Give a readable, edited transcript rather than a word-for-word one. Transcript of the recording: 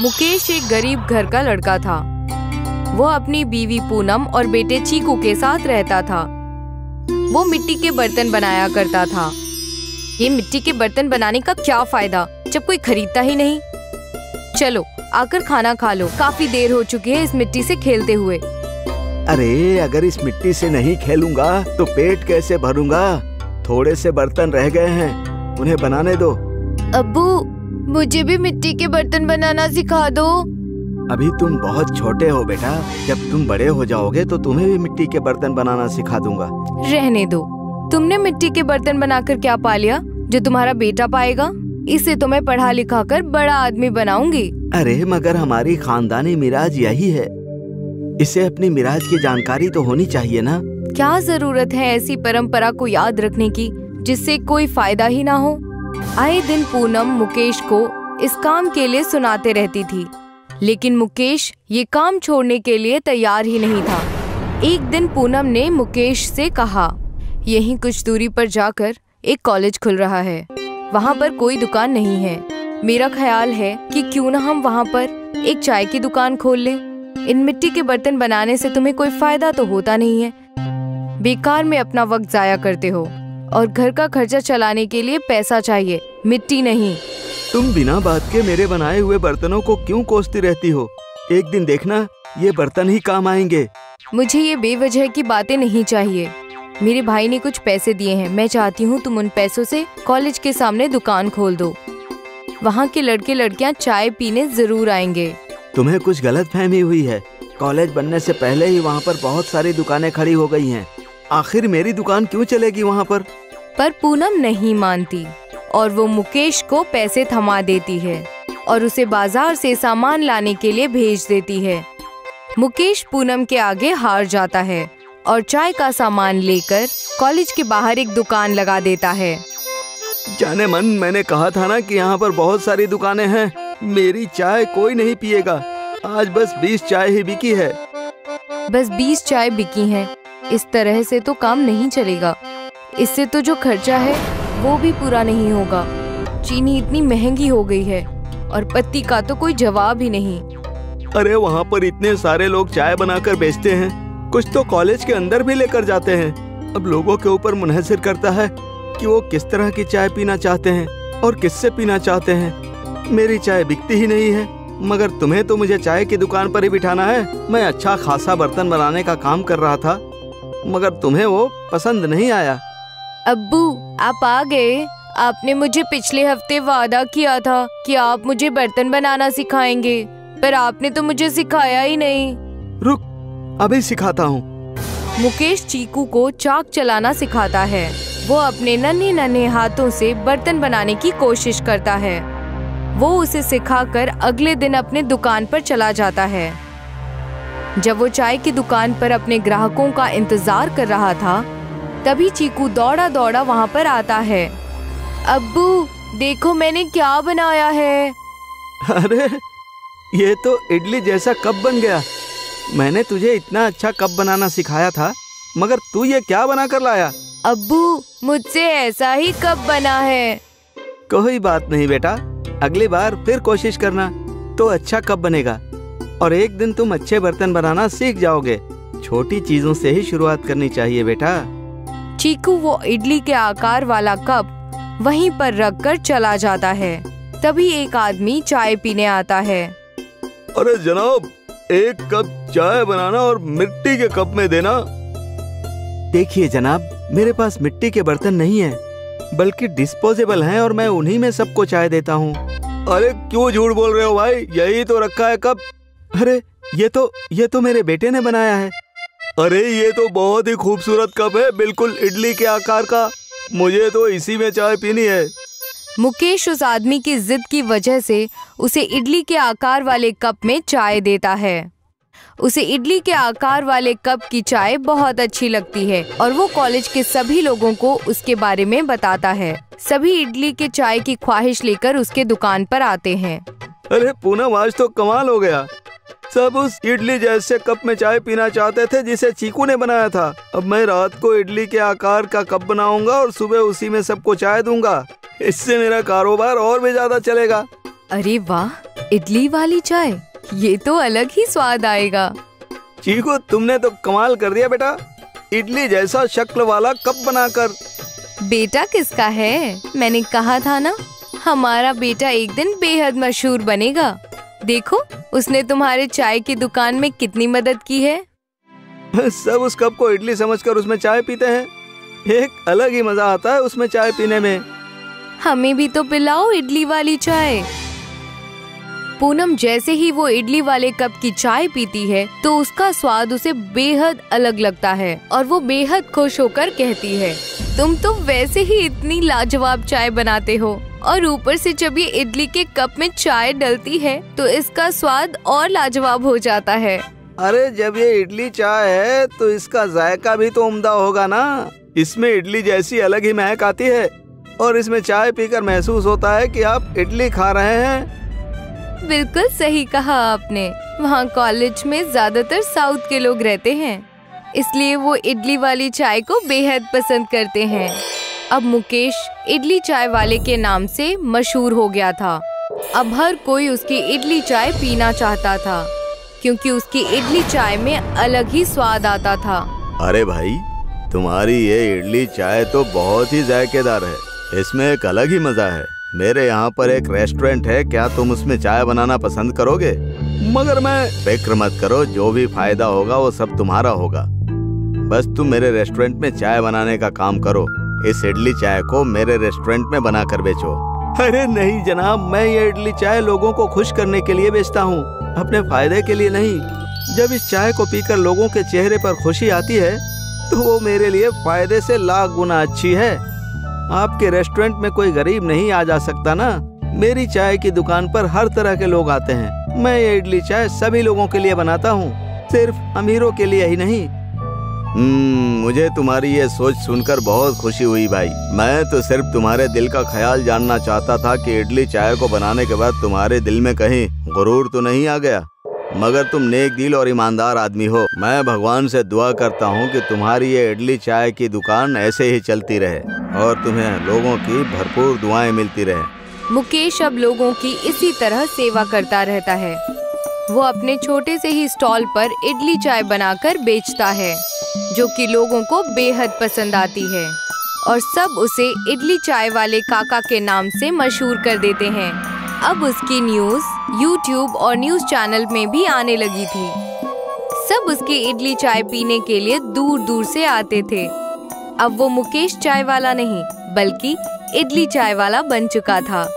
मुकेश एक गरीब घर का लड़का था। वो अपनी बीवी पूनम और बेटे चीकू के साथ रहता था। वो मिट्टी के बर्तन बनाया करता था। ये मिट्टी के बर्तन बनाने का क्या फायदा जब कोई खरीदता ही नहीं। चलो आकर खाना खा लो, काफी देर हो चुकी है इस मिट्टी से खेलते हुए। अरे अगर इस मिट्टी से नहीं खेलूंगा तो पेट कैसे भरूंगा? थोड़े से बर्तन रह गए हैं, उन्हें बनाने दो। अब्बू, मुझे भी मिट्टी के बर्तन बनाना सिखा दो। अभी तुम बहुत छोटे हो बेटा, जब तुम बड़े हो जाओगे तो तुम्हें भी मिट्टी के बर्तन बनाना सिखा दूंगा। रहने दो, तुमने मिट्टी के बर्तन बनाकर क्या पा लिया जो तुम्हारा बेटा पाएगा? इसे तो मैं पढ़ा लिखा कर बड़ा आदमी बनाऊंगी। अरे मगर हमारी खानदानी मिराज यही है, इसे अपनी मिराज की जानकारी तो होनी चाहिए ना। क्या जरूरत है ऐसी परंपरा को याद रखने की जिससे कोई फायदा ही ना हो। आए दिन पूनम मुकेश को इस काम के लिए सुनाते रहती थी, लेकिन मुकेश ये काम छोड़ने के लिए तैयार ही नहीं था। एक दिन पूनम ने मुकेश से कहा, यहीं कुछ दूरी पर जाकर एक कॉलेज खुल रहा है, वहाँ पर कोई दुकान नहीं है। मेरा ख्याल है कि क्यों ना हम वहाँ पर एक चाय की दुकान खोल लें। इन मिट्टी के बर्तन बनाने से तुम्हें कोई फायदा तो होता नहीं है, बेकार में अपना वक्त जाया करते हो और घर का खर्चा चलाने के लिए पैसा चाहिए, मिट्टी नहीं। तुम बिना बात के मेरे बनाए हुए बर्तनों को क्यों कोसती रहती हो? एक दिन देखना ये बर्तन ही काम आएंगे। मुझे ये बेवजह की बातें नहीं चाहिए। मेरे भाई ने कुछ पैसे दिए हैं, मैं चाहती हूँ तुम उन पैसों से कॉलेज के सामने दुकान खोल दो। वहाँ के लड़के लड़कियाँ चाय पीने जरूर आएंगे। तुम्हें कुछ गलतफहमी हुई है। कॉलेज बनने से पहले ही वहाँ पर बहुत सारी दुकानें खड़ी हो गई हैं। आखिर मेरी दुकान क्यों चलेगी वहाँ पर? पूनम नहीं मानती और वो मुकेश को पैसे थमा देती है और उसे बाजार से सामान लाने के लिए भेज देती है। मुकेश पूनम के आगे हार जाता है और चाय का सामान लेकर कॉलेज के बाहर एक दुकान लगा देता है। जाने मन, मैंने कहा था ना कि यहाँ पर बहुत सारी दुकानें हैं, मेरी चाय कोई नहीं पिएगा। आज बस 20 चाय ही बिकी है। बस 20 चाय बिकी हैं। इस तरह से तो काम नहीं चलेगा। इससे तो जो खर्चा है वो भी पूरा नहीं होगा। चीनी इतनी महंगी हो गई है और पत्ती का तो कोई जवाब ही नहीं। अरे वहाँ पर इतने सारे लोग चाय बनाकर बेचते हैं, कुछ तो कॉलेज के अंदर भी लेकर जाते हैं। अब लोगों के ऊपर मुनहसर करता है कि वो किस तरह की चाय पीना चाहते हैं और किससे पीना चाहते हैं। मेरी चाय बिकती ही नहीं है, मगर तुम्हें तो मुझे चाय की दुकान पर ही बिठाना है। मैं अच्छा खासा बर्तन बनाने का काम कर रहा था, मगर तुम्हें वो पसंद नहीं आया। अब्बू, आप आ गए। आपने मुझे पिछले हफ्ते वादा किया था कि आप मुझे बर्तन बनाना सिखाएंगे, पर आपने तो मुझे सिखाया ही नहीं। रुक, अभी सिखाता हूँ। मुकेश चीकू को चाक चलाना सिखाता है। वो अपने नन्हे नन्हे हाथों से बर्तन बनाने की कोशिश करता है। वो उसे सिखाकर अगले दिन अपने दुकान पर चला जाता है। जब वो चाय की दुकान पर अपने ग्राहकों का इंतजार कर रहा था, तभी चीकू दौड़ा दौड़ा वहाँ पर आता है। अब्बू, देखो मैंने क्या बनाया है। अरे ये तो इडली जैसा कप बन गया। मैंने तुझे इतना अच्छा कप बनाना सिखाया था, मगर तू ये क्या बना कर लाया? अब्बू, मुझसे ऐसा ही कप बना है। कोई बात नहीं बेटा, अगली बार फिर कोशिश करना तो अच्छा कप बनेगा और एक दिन तुम अच्छे बर्तन बनाना सीख जाओगे। छोटी चीजों से ही शुरुआत करनी चाहिए बेटा। चीकू वो इडली के आकार वाला कप वहीं पर रख कर चला जाता है। तभी एक आदमी चाय पीने आता है। अरे जनाब, एक कप चाय बनाना और मिट्टी के कप में देना। देखिए जनाब, मेरे पास मिट्टी के बर्तन नहीं है, बल्कि डिस्पोजेबल हैं और मैं उन्हीं में सबको चाय देता हूँ। अरे क्यों झूठ बोल रहे हो भाई, यही तो रखा है कप। अरे ये तो मेरे बेटे ने बनाया है। अरे ये तो बहुत ही खूबसूरत कप है, बिल्कुल इडली के आकार का। मुझे तो इसी में चाय पीनी है। मुकेश उस आदमी की जिद की वजह से उसे इडली के आकार वाले कप में चाय देता है। उसे इडली के आकार वाले कप की चाय बहुत अच्छी लगती है और वो कॉलेज के सभी लोगों को उसके बारे में बताता है। सभी इडली के चाय की ख्वाहिश लेकर उसके दुकान पर आते हैं। अरे पूनम, आज तो कमाल हो गया। सब उस इडली जैसे कप में चाय पीना चाहते थे जिसे चीकू ने बनाया था। अब मैं रात को इडली के आकार का कप बनाऊंगा और सुबह उसी में सबको चाय दूंगा। इससे मेरा कारोबार और भी ज्यादा चलेगा। अरे वाह, इडली वाली चाय, ये तो अलग ही स्वाद आएगा। चीकू, तुमने तो कमाल कर दिया बेटा, इडली जैसा शक्ल वाला कप बनाकर। बेटा किसका है? मैंने कहा था ना, हमारा बेटा एक दिन बेहद मशहूर बनेगा। देखो, उसने तुम्हारे चाय की दुकान में कितनी मदद की है। सब उस कप को इडली समझकर उसमें चाय पीते हैं। एक अलग ही मजा आता है उसमें चाय पीने में। हमें भी तो पिलाओ इडली वाली चाय। पूनम जैसे ही वो इडली वाले कप की चाय पीती है तो उसका स्वाद उसे बेहद अलग लगता है और वो बेहद खुश होकर कहती है, तुम तो वैसे ही इतनी लाजवाब चाय बनाते हो और ऊपर से जब ये इडली के कप में चाय डलती है तो इसका स्वाद और लाजवाब हो जाता है। अरे जब ये इडली चाय है तो इसका जायका भी तो उम्दा होगा ना। इसमें इडली जैसी अलग ही महक आती है और इसमें चाय पीकर महसूस होता है कि आप इडली खा रहे हैं। बिल्कुल सही कहा आपने। वहाँ कॉलेज में ज्यादातर साउथ के लोग रहते हैं, इसलिए वो इडली वाली चाय को बेहद पसंद करते हैं। अब मुकेश इडली चाय वाले के नाम से मशहूर हो गया था। अब हर कोई उसकी इडली चाय पीना चाहता था क्योंकि उसकी इडली चाय में अलग ही स्वाद आता था। अरे भाई, तुम्हारी ये इडली चाय तो बहुत ही जायकेदार है, इसमें एक अलग ही मजा है। मेरे यहाँ पर एक रेस्टोरेंट है, क्या तुम उसमें चाय बनाना पसंद करोगे? मगर मैं फिक्र मत करो, जो भी फायदा होगा वो सब तुम्हारा होगा। बस तुम मेरे रेस्टोरेंट में चाय बनाने का काम करो। इस इडली चाय को मेरे रेस्टोरेंट में बनाकर बेचो। अरे नहीं जनाब, मैं ये इडली चाय लोगों को खुश करने के लिए बेचता हूँ, अपने फायदे के लिए नहीं। जब इस चाय को पीकर लोगों के चेहरे पर खुशी आती है तो वो मेरे लिए फायदे से लाख गुना अच्छी है। आपके रेस्टोरेंट में कोई गरीब नहीं आ जा सकता ना। मेरी चाय की दुकान पर हर तरह के लोग आते हैं। मैं ये इडली चाय सभी लोगों के लिए बनाता हूँ, सिर्फ अमीरों के लिए ही नहीं। मुझे तुम्हारी ये सोच सुनकर बहुत खुशी हुई भाई। मैं तो सिर्फ तुम्हारे दिल का ख्याल जानना चाहता था कि इडली चाय को बनाने के बाद तुम्हारे दिल में कहीं गुरूर तो नहीं आ गया। मगर तुम नेक दिल और ईमानदार आदमी हो। मैं भगवान से दुआ करता हूँ कि तुम्हारी ये इडली चाय की दुकान ऐसे ही चलती रहे और तुम्हें लोगों की भरपूर दुआएं मिलती रहे। मुकेश अब लोगों की इसी तरह सेवा करता रहता है। वो अपने छोटे से ही स्टॉल पर इडली चाय बनाकर बेचता है, जो कि लोगों को बेहद पसंद आती है और सब उसे इडली चाय वाले काका के नाम से मशहूर कर देते हैं। अब उसकी न्यूज़ YouTube और न्यूज़ चैनल में भी आने लगी थी। सब उसकी इडली चाय पीने के लिए दूर दूर से आते थे। अब वो मुकेश चाय वाला नहीं बल्कि इडली चाय वाला बन चुका था।